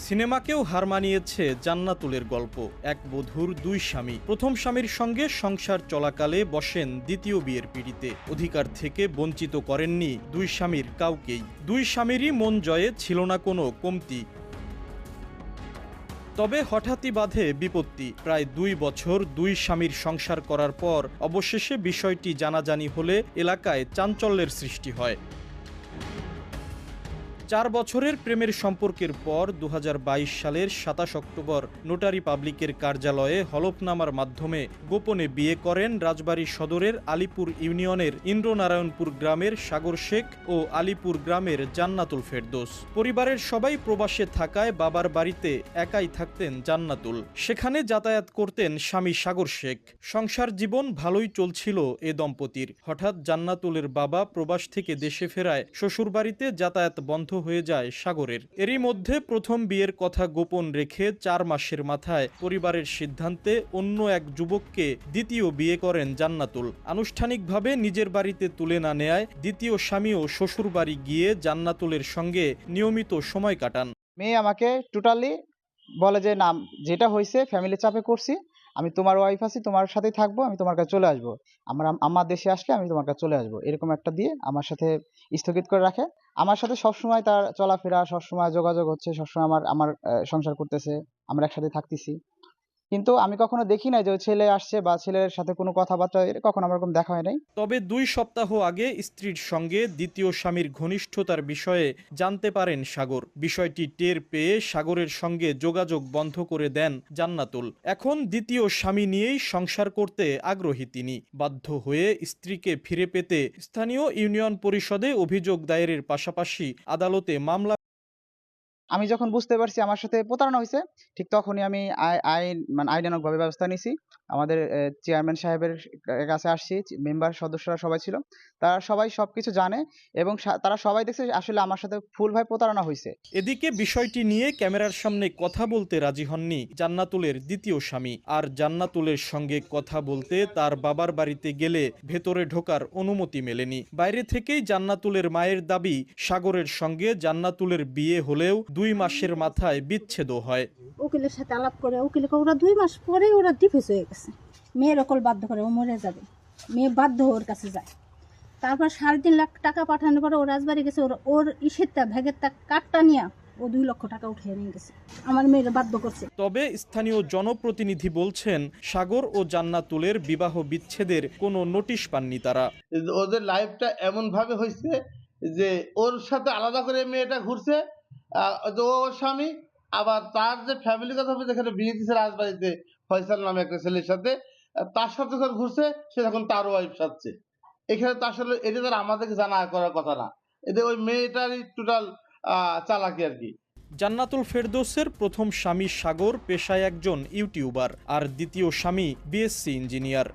সিনেমাকেও হার মানিয়েছে জান্নাতুলের গল্প। এক বধূর দুই স্বামী। প্রথম স্বামীর সঙ্গে সংসার চলাকালে বসেন দ্বিতীয় বিয়ের পিঁড়িতে। অধিকার থেকে বঞ্চিত করেননি দুই স্বামীর কাউকেই। দুই স্বামীরই মন জয়ে ছিল না কোনো কমতি। তবে হঠাৎই বাধে বিপত্তি। প্রায় ২ বছর দুই স্বামীর সংসার করার পর অবশেষে বিষয়টি জানাজানি হলে এলাকায় চাঞ্চল্যের সৃষ্টি হয়। ৪ বছরের প্রেমের সম্পর্কের পর ২০২২ সালের ২৭ অক্টোবর নোটারি পাবলিকের কার্যালয়ে হলফনামার মাধ্যমে গোপনে বিয়ে করেন রাজবাড়ী সদরের আলীপুর ইউনিয়নের ইন্দ্রনারায়ণপুর গ্রামের সাগর শেখ ও আলীপুর গ্রামের জান্নাতুল ফেরদৌস। পরিবারের সবাই প্রবাসে থাকায় বাবার বাড়িতে একাই থাকতেন জান্নাতুল। সেখানে যাতায়াত করতেন স্বামী সাগর শেখ। সংসার জীবন ভালোই চলছিল এ দম্পতির। হঠাৎ জান্নাতুলের বাবা প্রবাস থেকে দেশে ফেরায় শ্বশুরবাড়িতে যাতায়াত বন্ধ হয়ে যায় সাগরের। এরই মধ্যে প্রথম বিয়ের কথা গোপন রেখে ৪ মাসের মাথায় পরিবারের সিদ্ধান্তে অন্য এক যুবককে দ্বিতীয় বিয়ে করেন জান্নাতুল। আনুষ্ঠানিকভাবে নিজের বাড়িতে তুলে না নেয়ায় দ্বিতীয় স্বামীও শ্বশুর বাড়ি গিয়ে জান্নাতুলের সঙ্গে নিয়মিত সময় কাটান। মেয়ে আমাকে টোটালি বলে যে না, যেটা হয়েছে ফ্যামিলি চাপে করছি, আমি তোমার ওয়াইফ আছি, তোমার সাথেই থাকবো, আমি তোমার কাছে চলে আসবো, আমার দেশে আসলে আমি তোমার কাছে চলে আসবো, এরকম একটা দিয়ে আমার সাথে স্থগিত করে রাখে। আমার সাথে সবসময় তার চলাফেরা, সবসময় যোগাযোগ হচ্ছে, সবসময় আমার সংসার করতেছে, আমরা একসাথে থাকতেছি। কিন্তু আমি কখনো দেখি নাই যে ওই ছেলে আসছে বা ছেলের সাথে কোনো কথাবার্তা, কখনো আমার এরকম দেখা হয় নাই। তবে ২ সপ্তাহ আগে স্ত্রীর সঙ্গে দ্বিতীয় স্বামীর ঘনিষ্ঠতার বিষয়ে জানতে পারেন সাগর। বিষয়টি টের পেয়ে সাগরের সঙ্গে যোগাযোগ বন্ধ করে দেন জান্নাতুল। এখন দ্বিতীয় স্বামী নিয়েই সংসার করতে আগ্রহী তিনি। বাধ্য হয়ে স্ত্রীকে ফিরে পেতে স্থানীয় ইউনিয়ন পরিষদে অভিযোগ দায়েরের পাশাপাশি আদালতে মামলা। আমি যখন বুঝতে পারছি আমার সাথে প্রতারণা হইছে, ঠিক তখনই আমি আইনানুগভাবে ব্যবস্থা নিছি। আমাদের চেয়ারম্যান সাহেবের কাছে আসছি, মেম্বার সদস্যরা সবাই ছিল। তারা সবাই সবকিছু জানে এবং তারা সবাই দেখছে আসলে আমার সাথে ফুলভাবে প্রতারণা হইছে। এদিকে বিষয়টি নিয়ে ক্যামেরার সামনে কথা বলতে রাজি হননি জান্নাতুলের দ্বিতীয় স্বামী। আর জান্নাতুলের সঙ্গে কথা বলতে তার বাবার বাড়িতে গেলে ভেতরে ঢোকার অনুমতি মেলেনি। বাইরে থেকেই জান্নাতুলের মায়ের দাবি, সাগরের সঙ্গে জান্নাতুলের বিয়ে হলেও ২ মাসের মাথায় বিচ্ছেদও হয়। উকিলের সাথে আলাপ করে ওরা 2 মাস পরেই ওরা ডিভোর্স হয়ে গেছে। মেয়ের অকল বাধ্য করে ও মরে যাবে, মেয়ে বাধ্য ওর কাছে যায়। তারপর 3.5 লাখ টাকা পাঠানোর পরে ও রাজবাড়ি গেছে, ওর ইসেরটা ভ্যাগের কার্ডটা নিয়ে ও 2 লক্ষ টাকা উঠিয়ে নিয়ে গেছে, আমার মেয়ের বাধ্য করছে। তবে স্থানীয় জনপ্রতিনিধি বলছেন, সাগর ও জান্নাতুলের বিবাহ বিচ্ছেদের কোনো নোটিশ পাননি তারা। ওদের লাইফটা এমন ভাবে হয়েছে যে ওর সাথে আলাদা করে মেয়েটা ঘুরছে, ওর স্বামী আবার তার যে ফ্যামিলি কথা যেখানে বিয়ে দিচ্ছে রাজবাড়িতে ফয়সাল নামে একটা ছেলের সাথে, তার সাথে যখন ঘুরছে সে তখন তার ওয়াইফ সাথে। এখানে তো আসলে এটা তারা আমাদেরকে জানা করার কথা না, এদের ওই মেয়েটারই টোটাল চালাকি আর কি। জান্নাতুল ফেরদৌসের প্রথম স্বামী সাগর পেশায় একজন ইউটিউবার, আর দ্বিতীয় স্বামী বিএসসি ইঞ্জিনিয়ার।